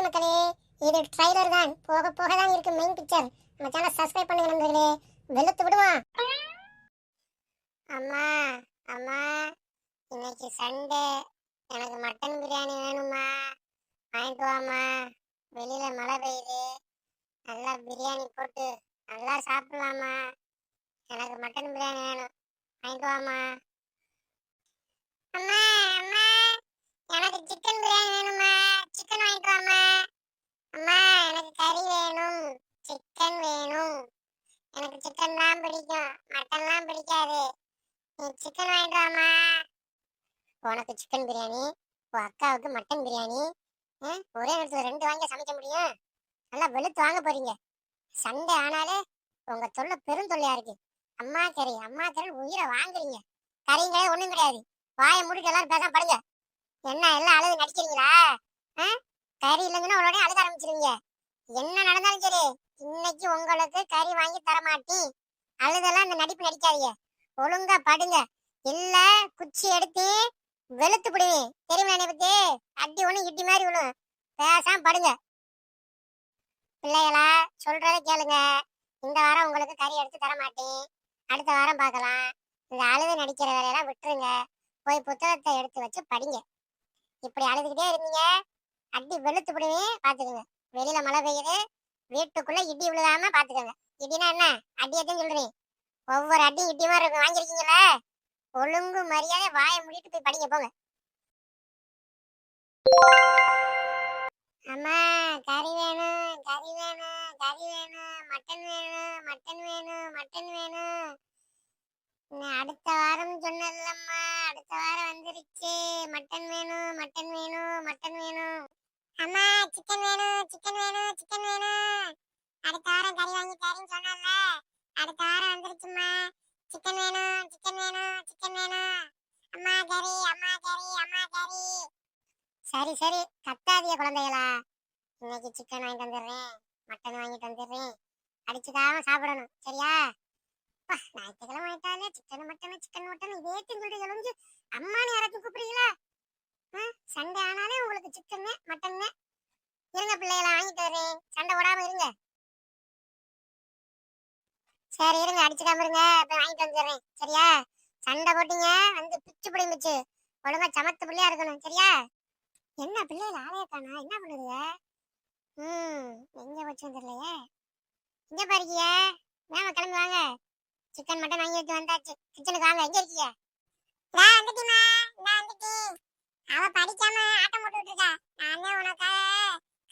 மக்களே, இது ட்ரைலர் தான். போக போக தான் இருக்கு மெயின் பிக்சர். நம்ம சேனல் சப்ஸ்கிரைப் பண்ணுங்க நண்பர்களே. வெளுத்து விடுவான். அம்மா அம்மா, இன்னைக்கு சண்டே, எனக்கு மட்டன் பிரியாணி வேணுமா? வாங்கிட்டு வாம்மா. வெளியில மழை பெய்யுது, நல்லா பிரியாணி போட்டு நல்லா சாப்பிடலாமா? எனக்கு மட்டன் பிரியாணி வேணும், வாங்கிட்டு வாம்மா. அம்மா அம்மா, எனக்கு சிக்கன் பிரியாணி வேணுமா? சிக்கன் வாங்கிட்டு வாம்மா. அம்மா, எனக்கு கறி வேணும், சிக்கன் வேணும். எனக்கு சிக்கன் தான் பிடிக்கும், மட்டன்லாம் பிடிக்காது. நீ சிக்கன் வாங்கிட்டு வாம்மா. உனக்கு சிக்கன் பிரியாணி, உன் அக்காவுக்கு மட்டன் பிரியாணி. ஒரே நேரத்தில் ரெண்டு வாங்கி சமைக்க முடியும்? நல்லா வெளுத்து வாங்க போறீங்க. சண்டே ஆனாலே உங்க தொல்லை பெரும் தொல்லையா இருக்கு. அம்மா கறி உயிரை வாங்குறீங்க. கறிங்களே ஒண்ணும் கிடையாது. வாயை மூடிட்டு எல்லாரும் பேசாம படுங்க. என்ன எல்லாம் அழுது நடிக்கிறீங்களா? கறி இல்லைங்கன்னா உடனே அழுத ஆரம்பிச்சிருவீங்க. என்ன நடந்தாலும் சரி, இன்னைக்கு உங்களுக்கு கறி வாங்கி தர மாட்டி. அழுதெல்லாம் இந்த நடிப்பு நடிக்காதீங்க. ஒழுங்கா படுங்க, இல்ல குச்சி எடுத்து வெளுத்து பிடுவேன். தெரியுமா என்னை பத்தி? அடி ஒண்ணு இட்டி மாதிரி விழும். பேசாம படுங்க. பிள்ளைகளா, சொல்றத கேளுங்க. இந்த வாரம் உங்களுக்கு கறி எடுத்து தர மாட்டேன். அடுத்த வாரம் பார்க்கலாம். இந்த அழுது நடிக்கிற வேலையெல்லாம் விட்டுருங்க. போய் புத்தகத்தை எடுத்து வச்சு படிங்க. இப்படி அழுதுகிட்டே இருந்தீங்க, அடி வெளுத்து விடுவேன், பாத்துக்கோங்க. வெளியில மழை பெய்யுது, வீட்டுக்குள்ள இடி விழுகாம பாத்துக்கோங்க. இடினா என்ன? அடியத்தான் சொல்றேன். ஒவ்வொரு அடியும் இட்டியுமா இருக்கு. வாங்கிருக்கீங்களா? ஒழுங்கு மரியாதை வாயை மூடிட்டு போய் படிங்க போங்க. அம்மா, கறி வேணும், கறி வேணும், கறி வேணும். மட்டன் வேணும், மட்டன் வேணும், மட்டன் வேணும். அடுத்த வாரம் சொன்னதில்லம்மா, அடுத்த வாரம் வந்துருச்சு. மட்டன் வேணும், மட்டன் வேணும், மட்டன் வேணும். அம்மா, சிக்கன் வேணும், சிக்கன் வேணும், சிக்கன் வேணும். அடுத்த வாரம் கறி வாங்கி தரேன்னு சொன்னல, அடுத்த வாரம் வந்துருச்சுமா. சிக்கன் வேணும், சிக்கன் வேணும், சிக்கன் வேணும். அம்மா கறி, அம்மா கறி, அம்மா கறி. சரி சரி, கத்தாதிய குழந்தைகளா. இன்னைக்கு சிக்கன் வாங்கிட்டு வந்துடுறேன், மட்டன் வாங்கிட்டு வந்துடுறேன். அடிச்சுக்காம சாப்பிடணும், சரியா? ஞாயிற்றுக்கிழமை ஆயிட்டாலே சிக்கன் மட்டன் சிக்கன் மட்டன் இதே திங்கிட்டு எழுந்து அம்மானு யாராச்சும் கூப்பிடுறீங்களா? சண்டே ஆனாலே உங்களுக்கு சிக்கன் மட்டன். இருங்க பிள்ளைகளை வாங்கிட்டு வரேன், சண்டை போடாம இருங்க. சரி இருங்க, அடிச்சுக்காம இருங்க, போய் வாங்கிட்டு வந்துடுறேன், சரியா? சண்டை போட்டீங்க வந்து பிச்சு பிடிமிச்சு. ஒழுங்கா சமத்து பிள்ளையா இருக்கணும், சரியா? என்ன பிள்ளைகள் ஆளைய காணா, என்ன பண்ணுதுங்க? எங்க வச்சு வந்துடலையே. இங்க பாருக்கிய, வேமா கிளம்பி வாங்க. சிக்கன் மட்டன் வாங்கி வச்சு வந்தாச்சு. கிச்சனுக்கு வாங்க. எங்க இருக்கீங்க? நான் வந்துட்டேமா, நான் வந்துட்டேன். அவ படிக்காம ஆட்டம் போட்டுட்டு இருக்கா. நானே உனக்காக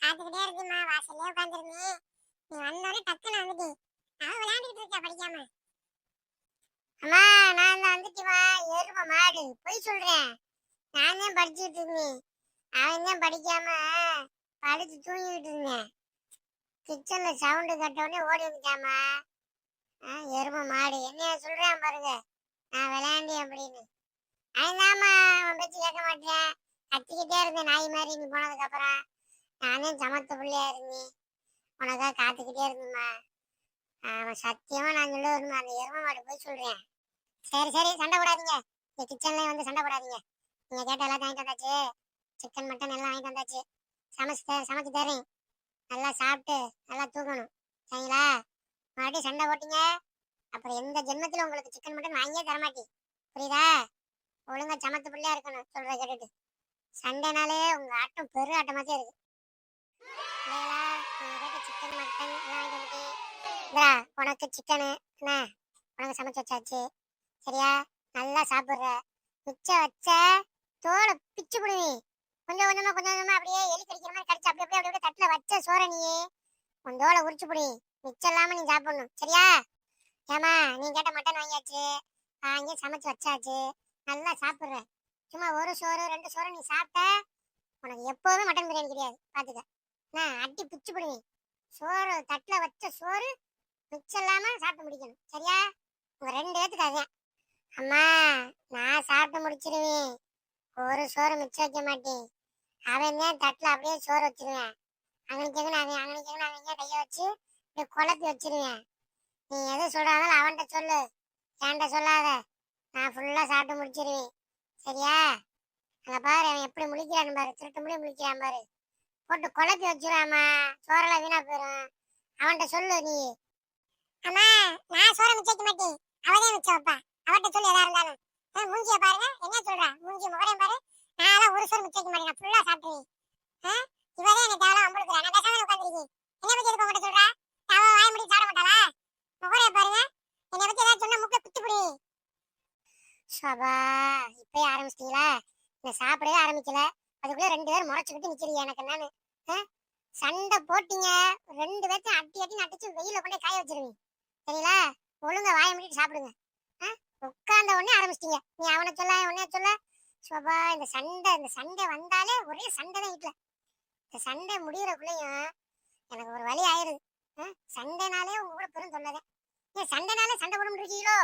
காத்துக்கிட்டே இருக்கேம்மா. வாசல்லே உட்காந்துருந்தேன், நீ வந்தோடனே டக்குன்னு வந்துட்டேன். அவ விளையாண்டுட்டு இருக்கா படிக்காம. அம்மா, நான் தான் வந்துட்டேமா. எரும மாடு, போய் சொல்றேன். நான் தான் படிச்சுட்டு இருந்தேன், அவன் தான் படிக்காம படுத்து தூங்கிட்டு இருந்தேன். கிச்சன்ல சவுண்டு கட்டவுடனே ஓடி வந்துட்டாமா. எரும மாடு என்னைய சொல்றேன் பாருங்க, நான் விளையாண்டி அப்படின்னு. அதுதாம்மா அவன் பேச்சு கேட்க மாட்டேன். கத்திக்கிட்டே இருந்தேன் நாய் மாதிரி. நீ போனதுக்கு அப்புறம் நானே சமத்த பிள்ளையா இருந்தேன், உனக்காக காத்துக்கிட்டே இருந்தேம்மா. அவன் சத்தியமா நான் சொல்ல வருமா, அந்த எரும மாடு போய் சொல்றேன். சரி சரி, சண்டை போடாதீங்க. இந்த கிச்சன்ல வந்து சண்டை போடாதீங்க. நீங்க கேட்ட எல்லாத்தையும் வாங்கிட்டு வந்தாச்சு. சிக்கன் மட்டன் எல்லாம் வாங்கிட்டு வந்தாச்சு. சமைச்சு தரேன். நல்லா சாப்பிட்டு நல்லா தூக்கணும், சரிங்களா? மறுபடியும் சண்டை போட்டீங்க, அப்புறம் எந்த ஜென்மத்திலும் உங்களுக்கு சிக்கன் மட்டன் வாங்கியே தரமாட்டி, புரியுதா? ஒழுங்கா சமத்து பிள்ளையா இருக்கணும், சொல்ற கேட்டுட்டு. சண்டைனாலே உங்க ஆட்டம் பெரு ஆட்டமாச்சே இருக்கு. சிக்கன் மட்டன் எல்லாம் வாங்கிட்டு வந்துட்டேன். உனக்கு சிக்கனு என்ன, உனக்கு சமைச்சு வச்சாச்சு, சரியா? நல்லா சாப்பிடுற. மிச்சம் வச்ச தோலை பிச்சு விடுவேன். கொஞ்சம் கொஞ்சமா கொஞ்சம் கொஞ்சமா அப்படியே எலி கடிக்கிற மாதிரி கடிச்சு அப்படி அப்படியே அப்படியே தட்டுல வச்ச சோற நீயே உன் தோலை உரிச்சு புடி. மிச்சம் இல்லாம நீ சாப்பிடணும், சரியா? ஏமா, நீ கேட்ட மட்டன் வாங்கியாச்சு, வாங்கி சமைச்சு வச்சாச்சு, நல்லா சாப்பிடுற. சும்மா ஒரு சோறு ரெண்டு சோறு நீ சாப்பிட்ட உனக்கு எப்போதுமே மட்டன் பிரியாணி கிடையாது, பாத்துக்க. நான் அட்டி பிச்சு போடுவேன். சோறு தட்டுல வச்ச சோறு மிச்சம் இல்லாம சாப்பிட்டு முடிக்கணும், சரியா? உங்க ரெண்டு பேத்துக்கு அதுதான். அம்மா, நான் சாப்பிட்டு முடிச்சிருவேன், ஒரு சோறு மிச்சம் வைக்க மாட்டேன். அவன் தான் தட்டுல அப்படியே சோறு வச்சிருவேன். அவனுக்கு அவங்க கைய வச்சு இப்படி குழப்பி வச்சிருவேன். நீ எது சொல்றாங்களோ அவன்கிட்ட சொல்லு, என்கிட்ட சொல்லாத. நான் ஃபுல்லா சாப்பிட்டு முடிச்சிருவேன், சரியா? அங்க பாரு, அவன் எப்படி முழிக்கிறான்னு பாரு, திருட்டு முடி முழிக்கிறான் பாரு. போட்டு குழப்பி வச்சிருவாமா, சோறெல்லாம் வீணா போயிடும். அவன்கிட்ட சொல்லு நீ. அம்மா, நான் சோற மிச்சம் வைக்க மாட்டேன், அவதான் மிச்சம் வைப்பா. அவட்ட சொல்லு எதா இருந்தாலும். மூஞ்சிய பாருங்க, என்ன சொல்றா, மூஞ்சி முகரையும் பாரு. நான் ஒரு சோறு மிச்சம் வைக்க மாட்டேன், நான் ஃபுல்லா சாப்பிட்டுருவேன். இவதான் என்ன தேவலாம் அம்பளுக்குறா, நான் பேசாம உட்காந்துருக்கேன். என்ன பத்தி எதுக்கு உங்கள்கிட்ட சொல்றா? அவ வாய முடி சாப்பிட மாட்டாளா? முகரைய பாருங்க, என்னை பத்தி ஏதாவது சொன்னா முட்டை குத்தி புடி. சபா, இப்பயே ஆரம்பிச்சிட்டீங்களா? நான் சாப்பிடவே ஆரம்பிக்கல, அதுக்குள்ள 2 பேரும் முறைச்சுக்கிட்டு நிக்கிறீங்க. எனக்கு என்னன்னு சண்டை போட்டீங்க, 2 பேர்த்தையும் அட்டி அட்டி நட்டிச்சு வெயில கொண்டே காய வச்சிருவீங்க. சரிங்களா? ஒழுங்கா வாய முடிட்டு சாப்பிடுங்க. உட்கார்ந்த உடனே ஆரம்பிச்சிட்டீங்க. நீ அவனை சொல்ல உடனே சொல்ல. சோபா, இந்த சண்டை வந்தாலே ஒரே சண்டை தான் வீட்டுல. இந்த சண்டை முடியறக்குள்ளயும் எனக்கு ஒரு வழி ஆயிருது. சண்டைனாலே உங்க கூட பெரும் தொல்லதான். ஏன் சண்டைனாலே சண்டை போட முடியீங்களோ?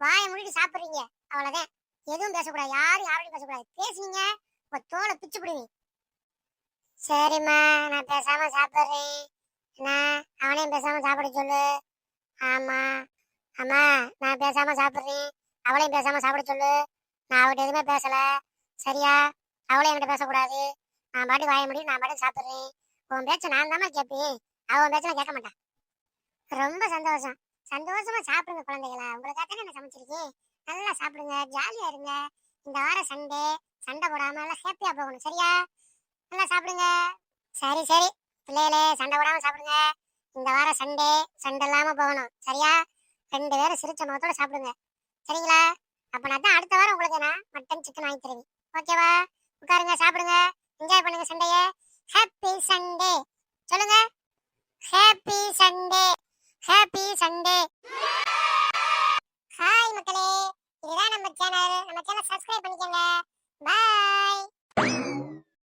வாய முடிட்டு சாப்பிடுறீங்க, அவ்வளவுதான். எதுவும் பேசக்கூடாது, யாரையும் பேசக்கூடாது. பேசுனீங்க உங்க தோலை பிச்சு பிடுவீங்க. சரிம்மா, நான் பேசாம சாப்பிடுறேன். அவனையும் பேசாம சாப்பிட சொல்லு. ஆமா அம்மா, நான் பேசாம சாப்பிடுறேன், அவளையும் பேசாம சாப்பிட சொல்லு. நான் அவட்ட எதுவுமே பேசல, சரியா? அவளையும் என்கிட்ட பேசக்கூடாது. நான் பாட்டு வாய முடியும், நான் பாட்டு சாப்பிடுறேன். உன் பேச்ச நான் தானே கேட்பேன், அவன் பேச்ச நான் கேட்க மாட்டான். ரொம்ப சந்தோஷம். சந்தோஷமா சாப்பிடுங்க குழந்தைகளா, உங்களுக்காக நான் சமைச்சிருக்கேன். நல்லா சாப்பிடுங்க, ஜாலியா இருங்க. இந்த வாரம் சண்டை போடாம நல்லா ஹாப்பியா போகணும், சரியா? நல்லா சாப்பிடுங்க. சரி சரி பிள்ளைகளே, சண்டை போடாம சாப்பிடுங்க. இந்த வாரம் சண்டை இல்லாம போகணும், சரியா? 2 பேரும் சிரிச்ச முகத்தோட சாப்பிடுங்க, சரிங்களா? அப்ப நான் தான் அடுத்த வாரம் உங்களுக்கு நான் மட்டன் சிக்கன் வாங்கி தருவேன், ஓகேவா? உட்காருங்க, சாப்பிடுங்க, என்ஜாய் பண்ணுங்க சண்டைய. ஹாப்பி சண்டே சொல்லுங்க. Happy Sunday, happy Sunday. Hi மக்களே, இதுதான் நம்ம சேனல் சப்ஸ்கிரைப் பண்ணிக்கோங்க. பாய்.